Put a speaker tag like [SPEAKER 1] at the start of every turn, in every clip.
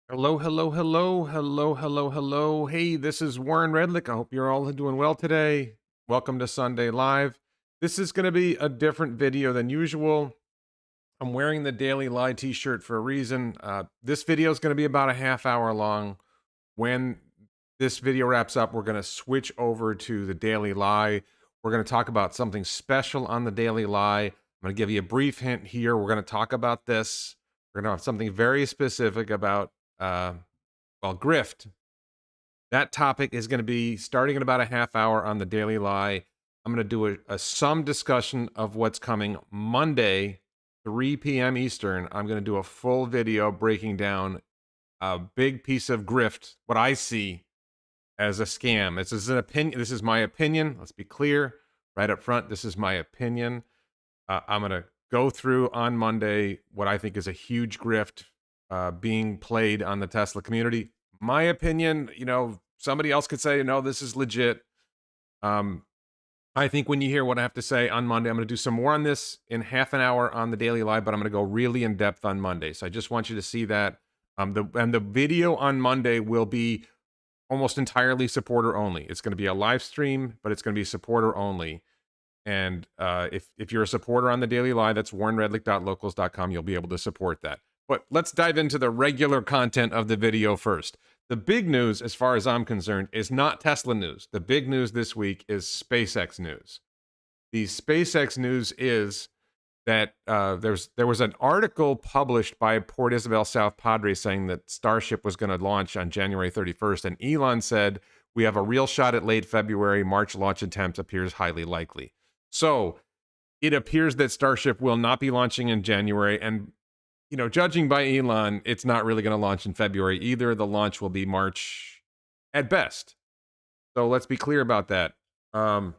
[SPEAKER 1] Hello, hello, hello, hello, hello, hello. Hey, this is Warren Redlick. I hope you're all doing well today. Welcome to Sunday Live. This is going to be a different video than usual. I'm wearing the Daily Lie t-shirt for a reason. This video is going to be about a half hour long. When this video wraps up, we're going to switch over to the Daily Lie. We're going to talk about something special on the Daily Lie. I'm going to give you a brief hint here. We're going to talk about this. We're going to have something very specific about uh, grift. That topic is going to be starting in about a half hour on the Daily Lie. I'm going to do some discussion of what's coming Monday, 3 p.m. Eastern. I'm going to do a full video breaking down a big piece of grift, what I see as a scam. This is an opinion. This is my opinion. Let's be clear right up front. This is my opinion. I'm going to go through on Monday what I think is a huge grift being played on the Tesla community. My opinion, somebody else could say, no, this is legit. Um, I think when you hear what I have to say on Monday, I'm going to do some more on this in half an hour on the Daily Live, but I'm going to go really in depth on Monday. So I just want you to see that. The video on Monday will be almost entirely supporter only. It's going to be a live stream, but it's going to be supporter only. And if you're a supporter on the Daily Live, that's warrenredlick.locals.com. You'll be able to support that. But let's dive into the regular content of the video first. The big news, as far as I'm concerned, is not Tesla news. The big news this week is SpaceX news. The SpaceX news is that there was an article published by Port Isabel South Padre saying that Starship was going to launch on January 31st, and Elon said, we have a real shot at late February. March launch attempt appears highly likely. So it appears that Starship will not be launching in January, and judging by Elon, it's not really going to launch in February either. The launch will be March at best. So let's be clear about that. So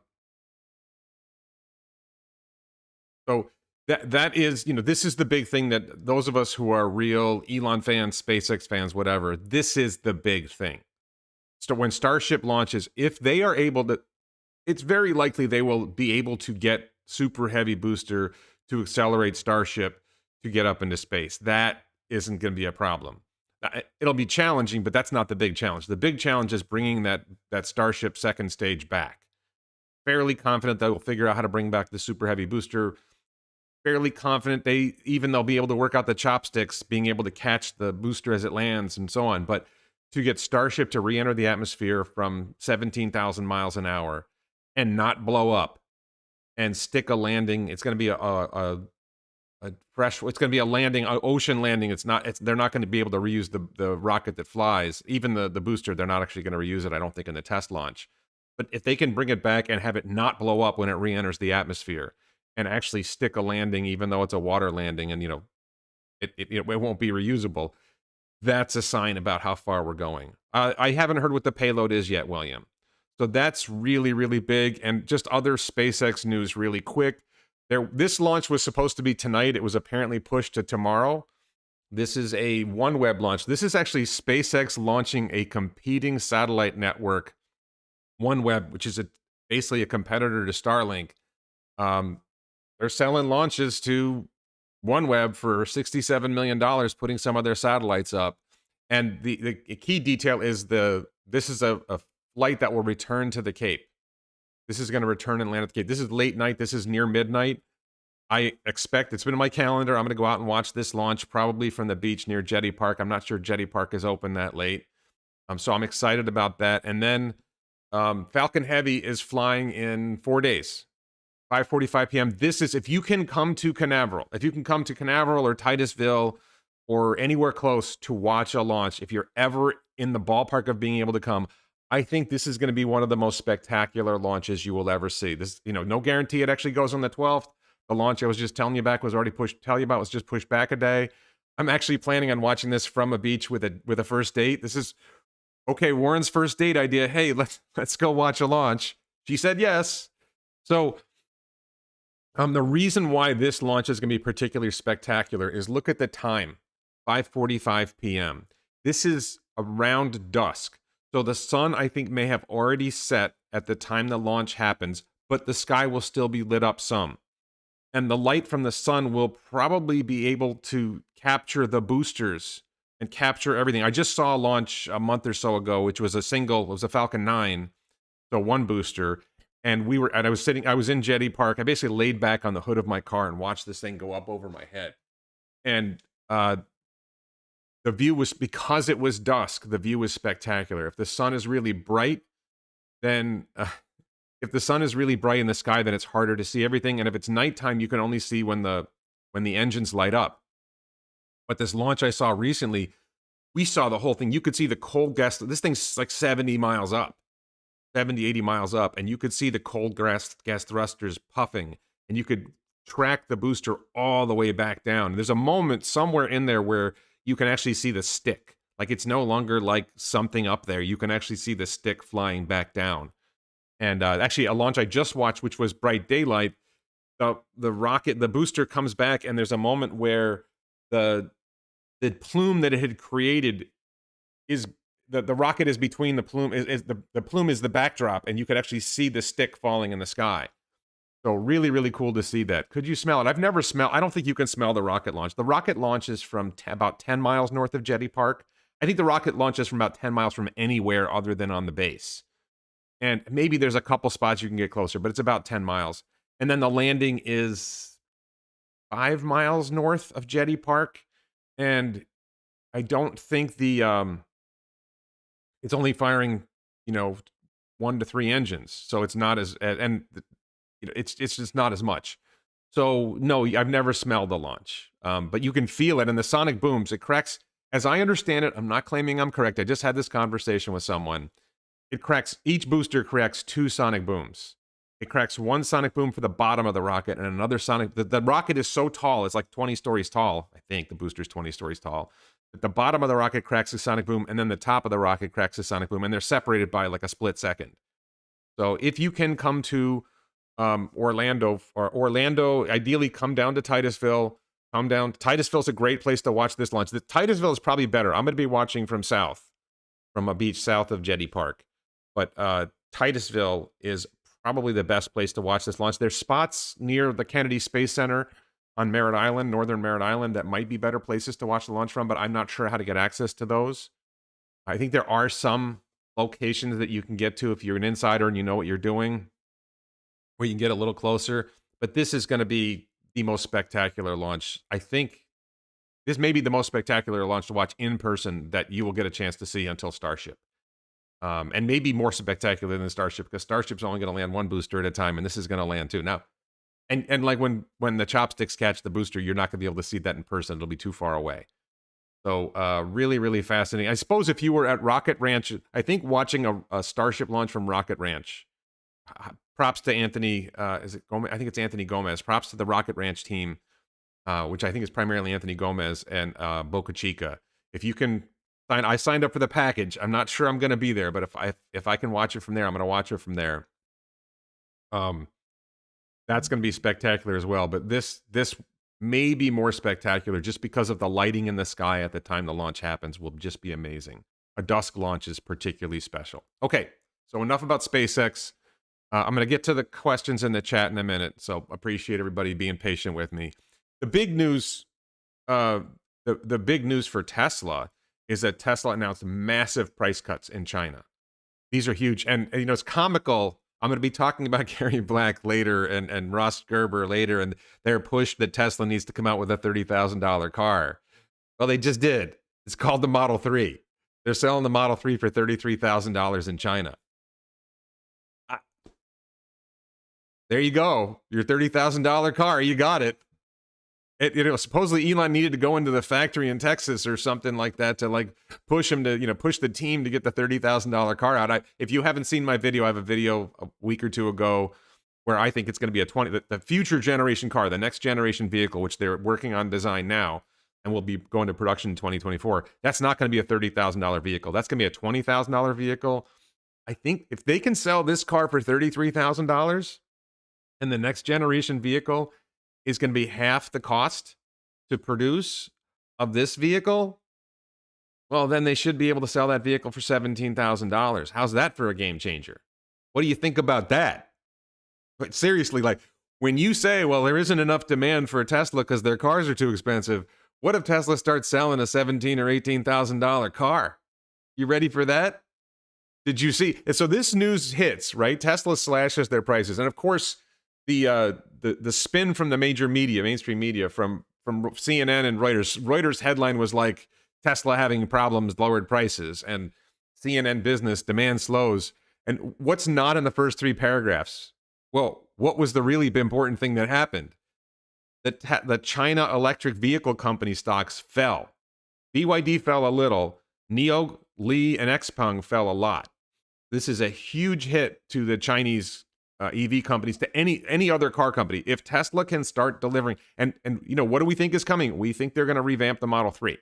[SPEAKER 1] that is, this is the big thing that those of us who are real Elon fans, SpaceX fans, whatever, this is the big thing. So when Starship launches, if they are able to, it's very likely they will be able to get super heavy booster to accelerate Starship to get up into space. That isn't going to be a problem. It'll be challenging, but that's not the big challenge. The big challenge is bringing that Starship second stage back. Fairly confident that we'll figure out how to bring back the super heavy booster. Fairly confident they'll be able to work out the chopsticks, being able to catch the booster as it lands and so on. But to get Starship to re-enter the atmosphere from 17,000 miles an hour and not blow up and stick a landing, it's going to be it's going to be a landing, an ocean landing. They're not going to be able to reuse the rocket that flies. Even the booster, they're not actually going to reuse it, I don't think, in the test launch. But if they can bring it back and have it not blow up when it re-enters the atmosphere and actually stick a landing, even though it's a water landing and, it won't be reusable, that's a sign about how far we're going. I haven't heard what the payload is yet, William. So that's really, really big. And just other SpaceX news really quick. This launch was supposed to be tonight. It was apparently pushed to tomorrow. This is a OneWeb launch. This is actually SpaceX launching a competing satellite network, OneWeb, which is basically a competitor to Starlink. They're selling launches to OneWeb for $67 million, putting some of their satellites up. And the key detail is this is a flight that will return to the Cape. This is going to return and land at the Cape. This is late night. This is near midnight. I expect, it's been in my calendar, I'm going to go out and watch this launch, probably from the beach near Jetty Park. I'm not sure Jetty Park is open that late. So I'm excited about that. And then Falcon Heavy is flying in 4 days, 5:45 p.m. This is, if you can come to Canaveral, or Titusville or anywhere close to watch a launch, if you're ever in the ballpark of being able to come, I think this is going to be one of the most spectacular launches you will ever see. This, no guarantee it actually goes on the 12th. The launch I was just telling you about was just pushed back a day. I'm actually planning on watching this from a beach with a first date. This is okay. Warren's first date idea. Hey, let's go watch a launch. She said yes. So the reason why this launch is going to be particularly spectacular is look at the time, 5:45 p.m. This is around dusk. So the sun, I think, may have already set at the time the launch happens, but the sky will still be lit up some. And the light from the sun will probably be able to capture the boosters and capture everything. I just saw a launch a month or so ago, which was it was a Falcon 9, so one booster. And I was in Jetty Park. I basically laid back on the hood of my car and watched this thing go up over my head. And the view was, because it was dusk, the view was spectacular. If the sun is really bright, then if the sun is really bright in the sky, then it's harder to see everything. And if it's nighttime, you can only see when the engines light up. But this launch I saw recently, we saw the whole thing. You could see the cold gas. This thing's like 70 miles up. 70, 80 miles up, and you could see the cold gas thrusters puffing, and you could track the booster all the way back down. There's a moment somewhere in there where you can actually see the stick. Like, it's no longer like something up there. You can actually see the stick flying back down. And actually, a launch I just watched, which was bright daylight, the booster comes back, and there's a moment where the plume that it had created is the rocket is between the plume. The plume is the backdrop, and you could actually see the stick falling in the sky. So really, really cool to see that. Could you smell it? I've never smelled. I don't think you can smell the rocket launch. The rocket launches from about 10 miles north of Jetty Park. I think the rocket launches from about 10 miles from anywhere other than on the base. And maybe there's a couple spots you can get closer, but it's about 10 miles. And then the landing is 5 miles north of Jetty Park. And I don't think it's only firing, 1 to 3 engines. So it's not it's just not as much. So no, I've never smelled the launch. But you can feel it, and the sonic booms, it cracks. As I understand it, I'm not claiming I'm correct. I just had this conversation with someone. Each booster cracks 2 sonic booms. It cracks 1 sonic boom for the bottom of the rocket, and another sonic. The rocket is so tall, it's like 20 stories tall. I think the booster's 20 stories tall. But the bottom of the rocket cracks a sonic boom, and then the top of the rocket cracks a sonic boom, and they're separated by like a split second. So if you can come to Orlando, ideally come down to Titusville. Titusville's a great place to watch this launch. Titusville is probably better. I'm going to be watching from a beach south of Jetty Park. But Titusville is probably the best place to watch this launch. There's spots near the Kennedy Space Center on Merritt Island, northern Merritt Island, that might be better places to watch the launch from, but I'm not sure how to get access to those. I think there are some locations that you can get to if you're an insider and you know what you're doing, where you can get a little closer. But this is going to be the most spectacular launch. I think this may be the most spectacular launch to watch in person that you will get a chance to see until Starship. And maybe more spectacular than Starship, because Starship's only going to land 1 booster at a time, and this is going to land 2. Now, and like when the chopsticks catch the booster, you're not going to be able to see that in person. It'll be too far away. So really, really fascinating. I suppose if you were at Rocket Ranch, I think watching a Starship launch from Rocket Ranch, props to Anthony, is it Gomez? I think it's Anthony Gomez. Props to the Rocket Ranch team, which I think is primarily Anthony Gomez and Boca Chica. If you can I signed up for the package. I'm not sure I'm going to be there, but if I can watch it from there, I'm going to watch it from there. That's going to be spectacular as well. But this may be more spectacular just because of the lighting in the sky at the time the launch happens will just be amazing. A dusk launch is particularly special. Okay, so enough about SpaceX. I'm going to get to the questions in the chat in a minute, so appreciate everybody being patient with me. The big news, the big news for Tesla is that Tesla announced massive price cuts in China. These are huge, and it's comical. I'm going to be talking about Gary Black later and Ross Gerber later, and their push that Tesla needs to come out with a $30,000 car. Well, they just did. It's called the Model 3. They're selling the Model 3 for $33,000 in China. There you go. Your $30,000 car. You got it. Supposedly Elon needed to go into the factory in Texas or something like that to like push him to, push the team to get the $30,000 car out. If you haven't seen my video, I have a video a week or two ago where I think it's going to be the future generation car, the next generation vehicle, which they're working on design now and will be going to production in 2024. That's not going to be a $30,000 vehicle. That's going to be a $20,000 vehicle. I think if they can sell this car for $33,000 and the next generation vehicle is going to be half the cost to produce of this vehicle, well, then they should be able to sell that vehicle for $17,000. How's that for a game changer? What do you think about that? But seriously, like when you say, well, there isn't enough demand for a Tesla because their cars are too expensive, What if Tesla starts selling a 17 or $18,000 car? You ready for that? Did you see? And so this news hits, right? Tesla slashes their prices, and of course, the spin from the major media, mainstream media, from CNN and Reuters. Reuters headline was like Tesla having problems, lowered prices, and CNN business demand slows. And what's not in the first three paragraphs? Well, what was the really important thing that happened? The China electric vehicle company stocks fell. BYD fell a little. NIO, Li, and Xpeng fell a lot. This is a huge hit to the Chinese EV companies, to any other car company. If Tesla can start delivering, and what do we think is coming? We think they're going to revamp the Model 3.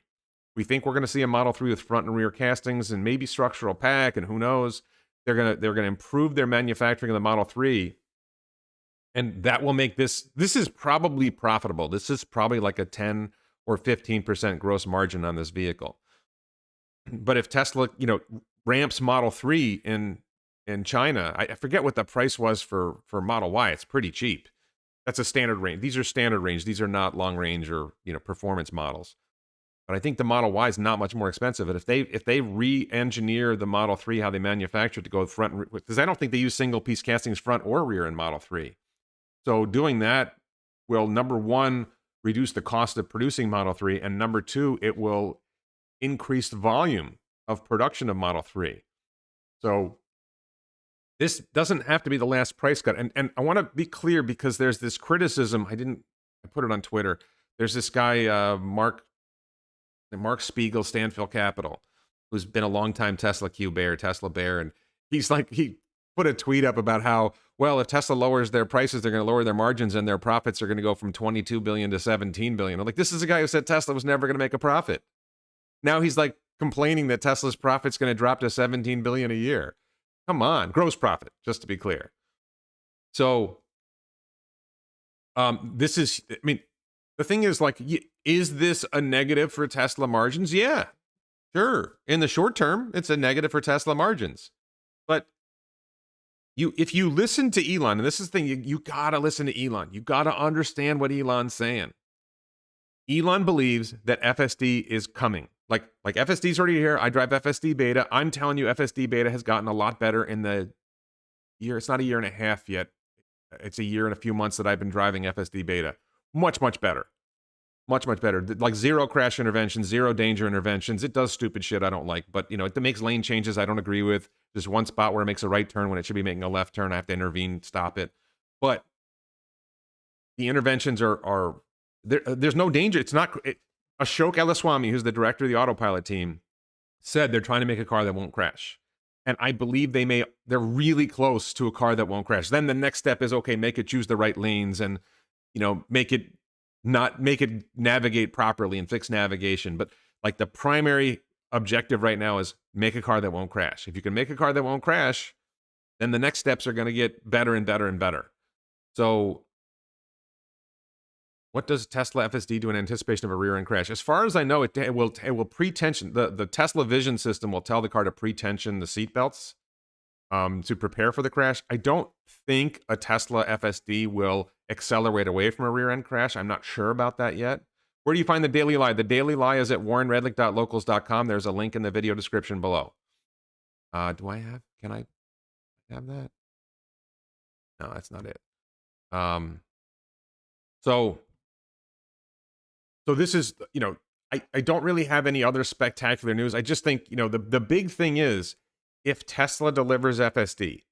[SPEAKER 1] We think we're going to see a Model 3 with front and rear castings and maybe structural pack, and who knows? They're going to improve their manufacturing of the Model 3, and that will make this is probably profitable. This is probably like a 10 or 15% gross margin on this vehicle. But if Tesla, ramps Model 3 in China, I forget what the price was for Model Y. It's pretty cheap. That's a standard range. These are standard range. These are not long range or performance models. But I think the Model Y is not much more expensive. And if they re-engineer the Model 3, how they manufacture it to go front and rear, because I don't think they use single piece castings front or rear in Model 3. So doing that will, number one, reduce the cost of producing Model 3, and number two, it will increase the volume of production of Model 3. So this doesn't have to be the last price cut. And I want to be clear, because there's this criticism. I put it on Twitter. There's this guy, Mark Spiegel, Stanfield Capital, who's been a longtime Tesla bear. And he put a tweet up about how, well, if Tesla lowers their prices, they're going to lower their margins and their profits are going to go from 22 billion to 17 billion. I'm like, this is a guy who said Tesla was never going to make a profit. Now he's like complaining that Tesla's profit's going to drop to 17 billion a year. Come on, gross profit, just to be clear. So, this is, the thing is, like, is this a negative for Tesla margins? Yeah, sure. In the short term, it's a negative for Tesla margins. But if you listen to Elon, and this is the thing, you gotta listen to Elon. You gotta understand what Elon's saying. Elon believes that FSD is coming. Like FSD's already here. I drive FSD beta. I'm telling you, FSD beta has gotten a lot better in the year. It's not a year and a half yet. It's a year and a few months that I've been driving FSD beta. Much, much better. Much, much better. Like zero crash interventions, zero danger interventions. It does stupid shit I don't like, but it makes lane changes I don't agree with. There's one spot where it makes a right turn when it should be making a left turn. I have to intervene, stop it. But the interventions are there's no danger. It's not. Ashok Elaswamy, who's the director of the autopilot team, said they're trying to make a car that won't crash. And I believe they're really close to a car that won't crash. Then the next step is, okay, make it choose the right lanes and, make it navigate properly and fix navigation. But like the primary objective right now is make a car that won't crash. If you can make a car that won't crash, then the next steps are going to get better and better and better. So what does Tesla FSD do in anticipation of a rear-end crash? As far as I know, it will pre-tension. The Tesla Vision system will tell the car to pre-tension the seatbelts to prepare for the crash. I don't think a Tesla FSD will accelerate away from a rear-end crash. I'm not sure about that yet. Where do you find the Daily Lie? The Daily Lie is at warrenredlick.locals.com. There's a link in the video description below. Can I have that? No, that's not it. So this is, I don't really have any other spectacular news. I just think, the big thing is, if Tesla delivers FSD,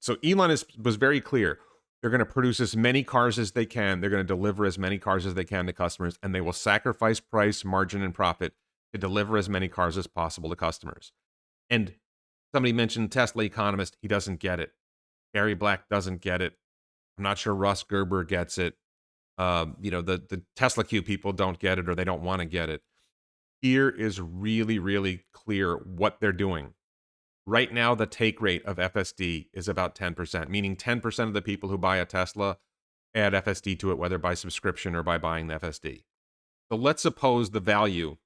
[SPEAKER 1] so Elon was very clear. They're going to produce as many cars as they can. They're going to deliver as many cars as they can to customers, and they will sacrifice price, margin, and profit to deliver as many cars as possible to customers. And somebody mentioned Tesla economist. He doesn't get it. Gary Black doesn't get it. I'm not sure Russ Gerber gets it. The Tesla Q people don't get it, or they don't want to get it. Here is really, really clear what they're doing. Right now, the take rate of FSD is about 10%, meaning 10% of the people who buy a Tesla add FSD to it, whether by subscription or by buying the FSD. So let's suppose the value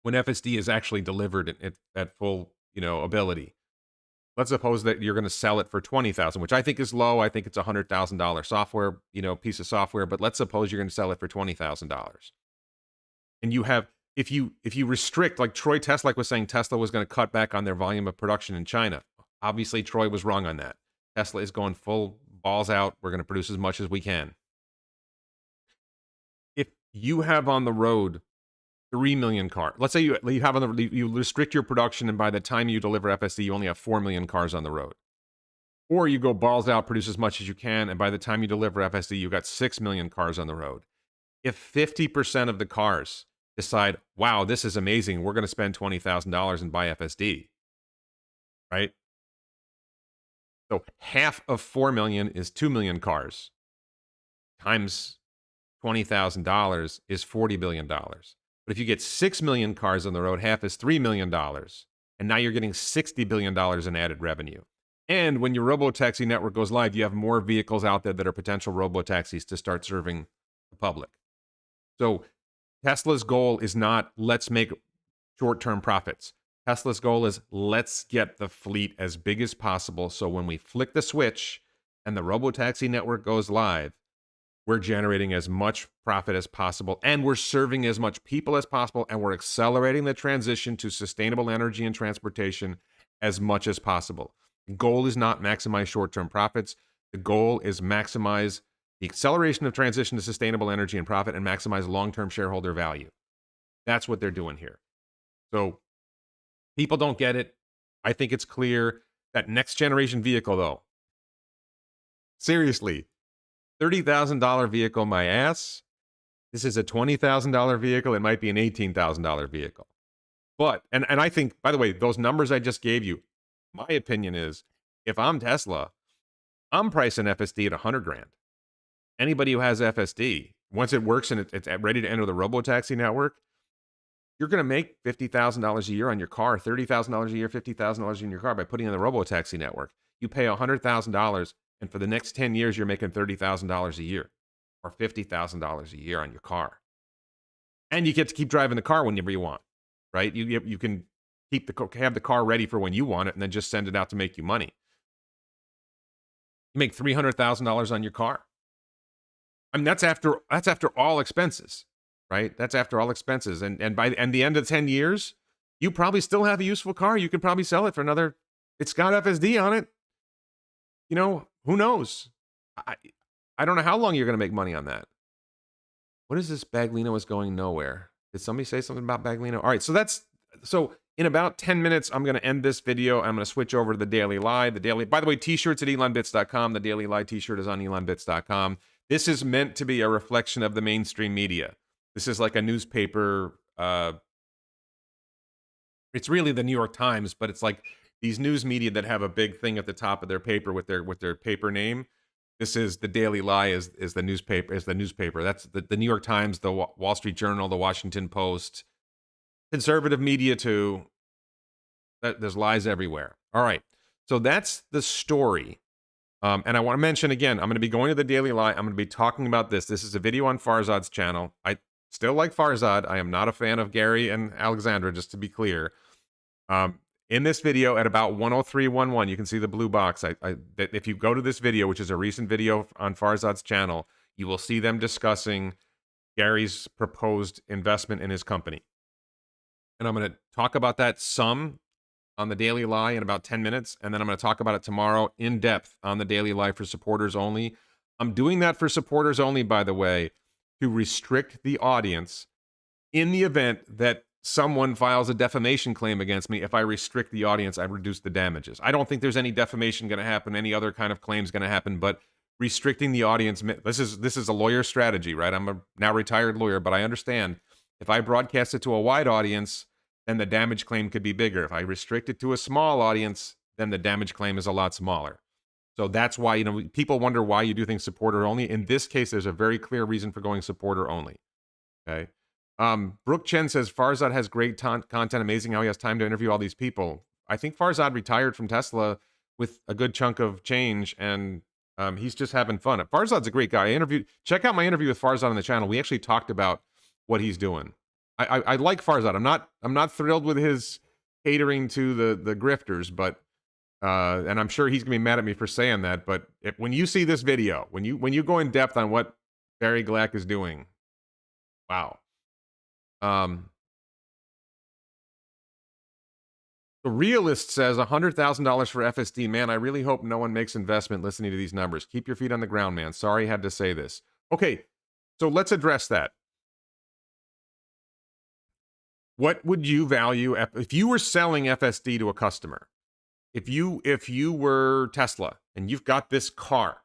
[SPEAKER 1] when FSD is actually delivered at full, ability. Let's suppose that you're going to sell it for $20,000, which I think is low. I think it's a $100,000 software, piece of software. But let's suppose you're going to sell it for $20,000. and you have if you restrict, like Troy Teslak was saying Tesla was going to cut back on their volume of production in China. Obviously, Troy was wrong on that. Tesla is going full balls out. We're going to produce as much as we can. If you have on the road 3 million cars, let's say you have on the you restrict your production, and by the time you deliver FSD, you only have 4 million cars on the road. Or you go balls out, produce as much as you can, and by the time you deliver FSD, you've got 6 million cars on the road. If 50% of the cars decide, wow, this is amazing, we're going to spend $20,000 and buy FSD, right? So half of 4 million is 2 million cars times $20,000 is $40 billion. But if you get 6 million cars on the road, half is $3 million. And now you're getting $60 billion in added revenue. And when your robotaxi network goes live, you have more vehicles out there that are potential robotaxis to start serving the public. So Tesla's goal is not let's make short-term profits. Tesla's goal is let's get the fleet as big as possible, so when we flick the switch and the robotaxi network goes live, we're generating as much profit as possible, and we're serving as much people as possible, and we're accelerating the transition to sustainable energy and transportation as much as possible. The goal is not maximize short-term profits. The goal is maximize the acceleration of transition to sustainable energy and profit, and maximize long-term shareholder value. That's what they're doing here. So people don't get it. I think it's clear. That next generation vehicle, though, seriously, $30,000 vehicle, my ass. This is a $20,000 vehicle. It might be an $18,000 vehicle. But, and I think, by the way, those numbers I just gave you, my opinion is, if I'm Tesla, I'm pricing FSD at 100 grand. Anybody who has FSD, once it works and it's ready to enter the robotaxi network, you're going to make $50,000 a year on your car, $30,000 a year, $50,000 in your car by putting in the robotaxi network. You pay $100,000, and for the next 10 years, you're making $30,000 a year or $50,000 a year on your car. And you get to keep driving the car whenever you want, right? You can have the car ready for when you want it, and then just send it out to make you money. You make $300,000 on your car. I mean, that's after all expenses, right? That's after all expenses. And by the end of 10 years, you probably still have a useful car. You could probably sell it for another, it's got FSD on it. You know, who knows? I don't know how long you're going to make money on that. What is this? Baglino is going nowhere. Did somebody say something about Baglino? All right, so in about 10 minutes, I'm going to end this video. I'm going to switch over to the Daily Lie. By the way, t-shirts at elonbits.com. The Daily Lie t-shirt is on elonbits.com. This is meant to be a reflection of the mainstream media. This is like a newspaper. It's really the New York Times, but it's like these news media that have a big thing at the top of their paper with their paper name. This is the Daily Lie is the newspaper. That's the New York Times, the Wall Street Journal, the Washington Post, conservative media too. There's lies everywhere. All right, so that's the story. And I want to mention again, I'm going to be going to the Daily Lie. I'm going to be talking about this. This is a video on Farzad's channel. I still like Farzad. I am not a fan of Gary and Alexandra, just to be clear. In this video at about 103.11, you can see the blue box. If you go to this video, which is a recent video on Farzad's channel, you will see them discussing Gary's proposed investment in his company. And I'm going to talk about that some on the Daily Lie in about 10 minutes, and then I'm going to talk about it tomorrow in depth on the Daily Lie for supporters only. I'm doing that for supporters only, by the way, to restrict the audience in the event that someone files a defamation claim against me. If I restrict the audience, I reduce the damages. I don't think there's any defamation going to happen, any other kind of claims going to happen, but restricting the audience, this is a lawyer strategy, right? I'm a now retired lawyer, but I understand if I broadcast it to a wide audience, then the damage claim could be bigger. If I restrict it to a small audience, then the damage claim is a lot smaller. So that's why, people wonder why you do things supporter only. In this case, there's a very clear reason for going supporter only. Okay. Brooke Chen says, Farzad has great content. Amazing how he has time to interview all these people. I think Farzad retired from Tesla with a good chunk of change, and he's just having fun. Farzad's a great guy. Check out my interview with Farzad on the channel. We actually talked about what he's doing. I like Farzad. I'm not thrilled with his catering to the grifters, but and I'm sure he's gonna be mad at me for saying that. But when you see this video, when you go in depth on what Barry Glack is doing, wow. Um, the realist says $100,000 for FSD. Man, I really hope no one makes investment listening to these numbers. Keep your feet on the ground, man. Sorry I had to say this. Okay, so let's address that. What would you value if you were selling FSD to a customer? If you were Tesla and you've got this car,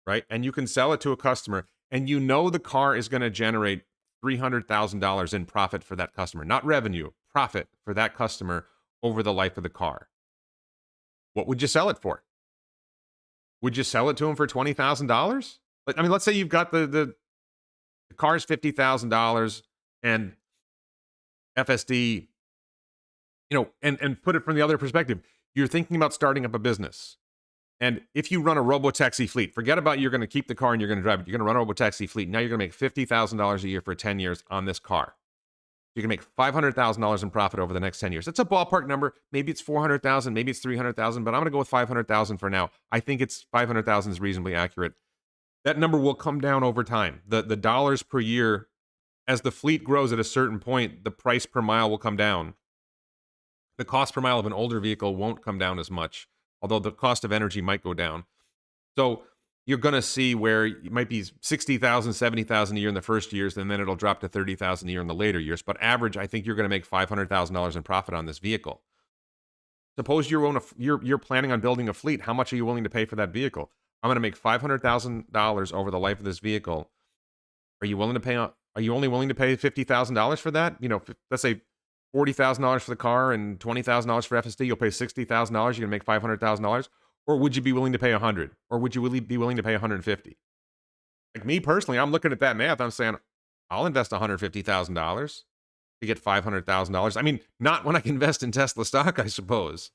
[SPEAKER 1] right? And you can sell it to a customer and you know the car is going to generate $300,000 in profit for that customer, not revenue, profit for that customer over the life of the car. What would you sell it for? Would you sell it to him for $20,000? Like, I mean, let's say you've got the car's $50,000 and FSD, and put it from the other perspective. You're thinking about starting up a business. And if you run a robo-taxi fleet, forget about you're going to keep the car and you're going to drive it. You're going to run a robo-taxi fleet. Now you're going to make $50,000 a year for 10 years on this car. You're going to make $500,000 in profit over the next 10 years. That's a ballpark number. Maybe it's 400,000, maybe it's 300,000, but I'm going to go with 500,000 for now. I think it's 500,000 is reasonably accurate. That number will come down over time. The dollars per year, as the fleet grows at a certain point, the price per mile will come down. The cost per mile of an older vehicle won't come down as much, although the cost of energy might go down. So you're going to see where it might be 60,000, 70,000 a year in the first years, and then it'll drop to 30,000 a year in the later years. But average, I think you're going to make $500,000 in profit on this vehicle. Suppose you're planning on building a fleet. How much are you willing to pay for that vehicle? I'm going to make $500,000 over the life of this vehicle. Are you willing to pay? Are you only willing to pay $50,000 for that? Let's say $40,000 for the car and $20,000 for FSD. You'll pay $60,000. You're gonna make $500,000, or would you be willing to pay $100,000, or would you really be willing to pay $150,000? Like me personally, I'm looking at that math. I'm saying I'll invest $150,000 to get $500,000. I mean, not when I can invest in Tesla stock, I suppose.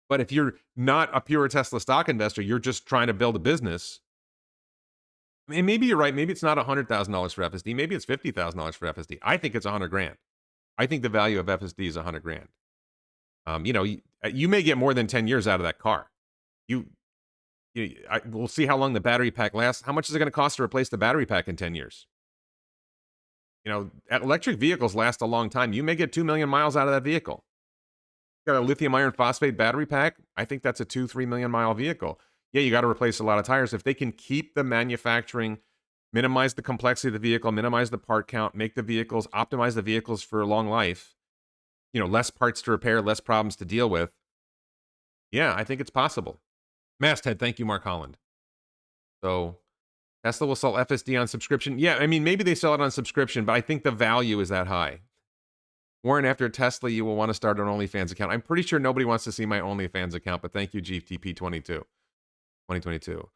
[SPEAKER 1] But if you're not a pure Tesla stock investor, you're just trying to build a business. I mean, maybe you're right. Maybe it's not $100,000 for FSD. Maybe it's $50,000 for FSD. I think it's $100,000. I think the value of FSD is $100,000. You may get more than 10 years out of that car. We'll see how long the battery pack lasts. How much is it going to cost to replace the battery pack in 10 years? Electric vehicles last a long time. You may get 2 million miles out of that vehicle. You got a lithium iron phosphate battery pack. I think that's a 2-3 million mile vehicle. Yeah, you got to replace a lot of tires. If they can keep the manufacturing, minimize the complexity of the vehicle, minimize the part count, make the vehicles, optimize the vehicles for a long life, less parts to repair, less problems to deal with. Yeah, I think it's possible. Masthead, thank you, Mark Holland. So Tesla will sell FSD on subscription. Yeah, I mean, maybe they sell it on subscription, but I think the value is that high. Warren, after Tesla, you will want to start an OnlyFans account. I'm pretty sure nobody wants to see my OnlyFans account, but thank you, GTP22, 2022.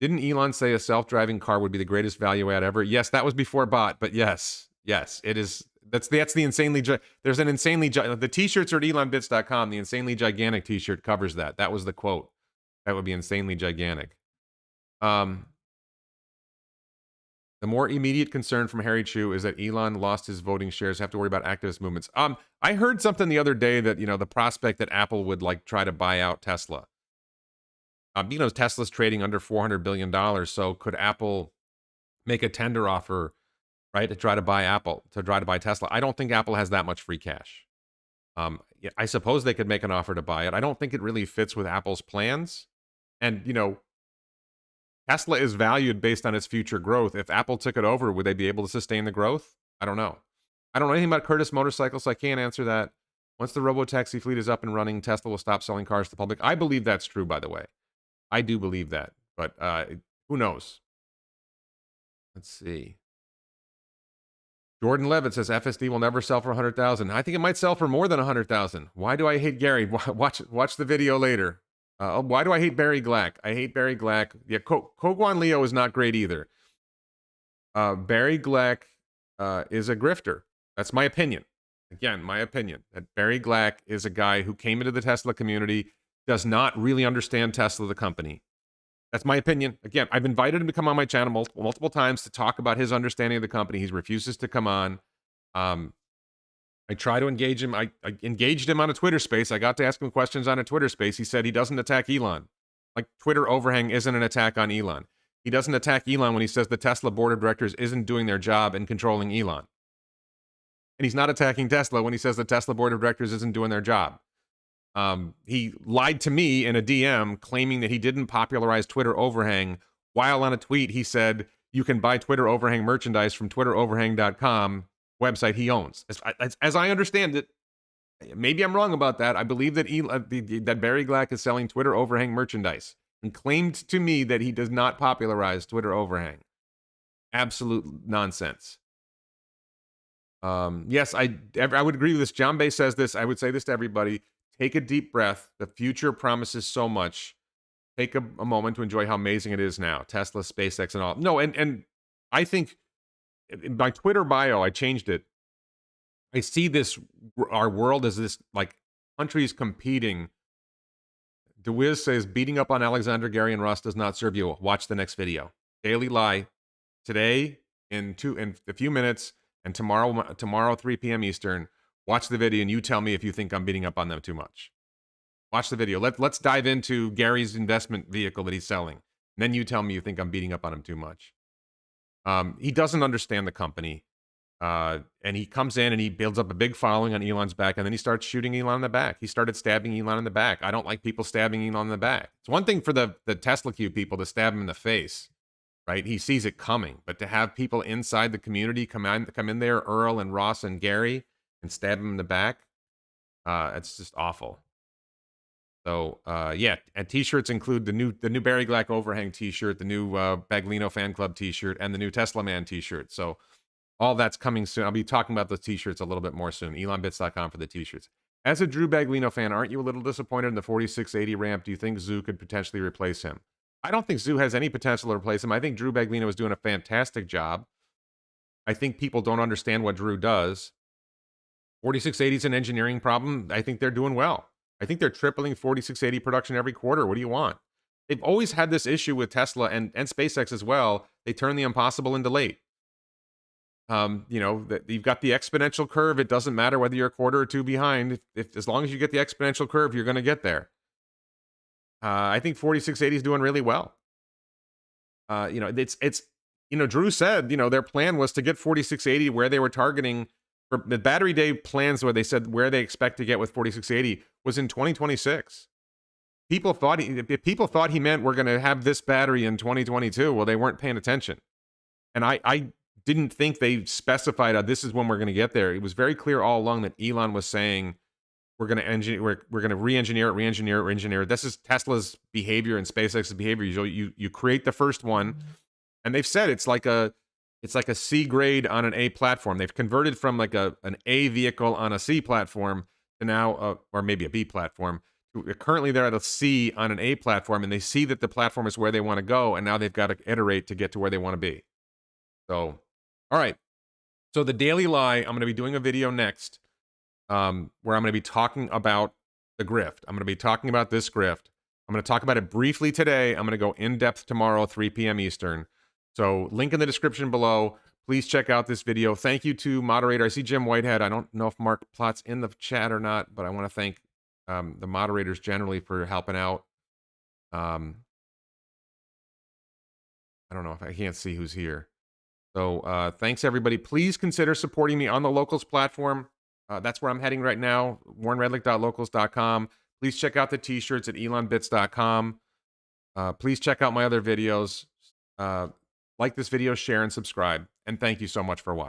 [SPEAKER 1] Didn't Elon say a self-driving car would be the greatest value add ever? Yes, that was before bot, but yes, it is. That's the insanely. There's an insanely. The t-shirts are at elonbits.com. The insanely gigantic t-shirt covers that. That was the quote. That would be insanely gigantic. The more immediate concern from Harry Chu is that Elon lost his voting shares. Have to worry about activist movements. I heard something the other day that the prospect that Apple would try to buy out Tesla. Tesla's trading under $400 billion. So could Apple make a tender offer, right, to try to buy Tesla? I don't think Apple has that much free cash. I suppose they could make an offer to buy it. I don't think it really fits with Apple's plans. And, Tesla is valued based on its future growth. If Apple took it over, would they be able to sustain the growth? I don't know. I don't know anything about Curtis Motorcycles, so I can't answer that. Once the robo-taxi fleet is up and running, Tesla will stop selling cars to the public. I believe that's true, by the way. I do believe that, but who knows? Let's see. Jordan Levitt says FSD will never sell for 100,000. I think it might sell for more than 100,000. Why do I hate Gary? Watch the video later. Why do I hate Barry Glack? I hate Barry Glack. Yeah, Koguan Leo is not great either. Barry Glack is a grifter. That's my opinion. Again, my opinion. That Barry Glack is a guy who came into the Tesla community, does not really understand Tesla, the company. That's my opinion. Again, I've invited him to come on my channel multiple times to talk about his understanding of the company. He refuses to come on. I try to engage him. I engaged him on a Twitter space. I got to ask him questions on a Twitter space. He said he doesn't attack Elon. Twitter overhang isn't an attack on Elon. He doesn't attack Elon when he says the Tesla board of directors isn't doing their job in controlling Elon. And he's not attacking Tesla when he says the Tesla board of directors isn't doing their job. He lied to me in a DM claiming that he didn't popularize Twitter overhang, while on a tweet he said you can buy Twitter overhang merchandise from twitteroverhang.com, website he owns. As I understand it, maybe I'm wrong about that. I believe that that Barry Glack is selling Twitter overhang merchandise and claimed to me that he does not popularize Twitter overhang. Absolute nonsense. Yes, I would agree with this. John Bay says this. I would say this to everybody. Take a deep breath. The future promises so much. Take a moment to enjoy how amazing it is now. Tesla, SpaceX, and all. No, and I think in my Twitter bio, I changed it. I see this, our world as this, like, countries competing. DeWiz says, beating up on Alexander, Gary, and Ross does not serve you. Watch the next video. Daily Lie. Today, in a few minutes, and tomorrow 3 p.m. Eastern, watch the video and you tell me if you think I'm beating up on them too much. Watch the video. Let's dive into Gary's investment vehicle that he's selling. And then you tell me you think I'm beating up on him too much. He doesn't understand the company. And he comes in and he builds up a big following on Elon's back, and then he starts shooting Elon in the back. He started stabbing Elon in the back. I don't like people stabbing Elon in the back. It's one thing for the Tesla Q people to stab him in the face. Right? He sees it coming, but to have people inside the community come in there, Earl and Ross and Gary, and stab him in the back, it's just awful. So yeah, and t-shirts include the new Barry Glack overhang t-shirt, the new Baglino fan club t-shirt, and the new Tesla Man t-shirt. So all that's coming soon. I'll be talking about the t-shirts a little bit more soon. ElonBits.com for the t-shirts. As a Drew Baglino fan, aren't you a little disappointed in the 4680 ramp? Do you think Zoo could potentially replace him? I don't think Zoo has any potential to replace him. I think Drew Baglino is doing a fantastic job. I think people don't understand what Drew does. 4680 is an engineering problem. I think they're doing well. I think they're tripling 4680 production every quarter. What do you want? They've always had this issue with Tesla and SpaceX as well. They turn the impossible into late. You know, you've got the exponential curve. It doesn't matter whether you're a quarter or two behind. As long as you get the exponential curve, you're going to get there. I think 4680 is doing really well. You know, it's you know, Drew said, you know, their plan was to get 4680 where they were targeting for the battery day plans, where they said where they expect to get with 4680 was in 2026. People thought he meant we're going to have this battery in 2022. Well, they weren't paying attention. And I didn't think they specified this is when we're going to get there. It was very clear all along that Elon was saying we're going to re-engineer it. This is Tesla's behavior and SpaceX's behavior. You create the first one, and they've said it's like a C grade on an A platform. They've converted from like an A vehicle on a C platform to now, or maybe a B platform. Currently, they're at a C on an A platform, and they see that the platform is where they want to go, and now they've got to iterate to get to where they want to be. So, all right. So the Daily Lie, I'm going to be doing a video next. Where I'm going to be talking about the grift. I'm going to be talking about this grift. I'm going to talk about it briefly today. I'm going to go in depth tomorrow, 3 p.m. Eastern. So link in the description below. Please check out this video. Thank you to moderator. I see Jim Whitehead. I don't know if Mark Plott's in the chat or not, but I want to thank the moderators generally for helping out. I don't know if I can't see who's here. So thanks, everybody. Please consider supporting me on the Locals platform. That's where I'm heading right now, warrenredlick.locals.com. Please check out the t-shirts at elonbits.com. Please check out my other videos. Like this video, share, and subscribe. And thank you so much for watching.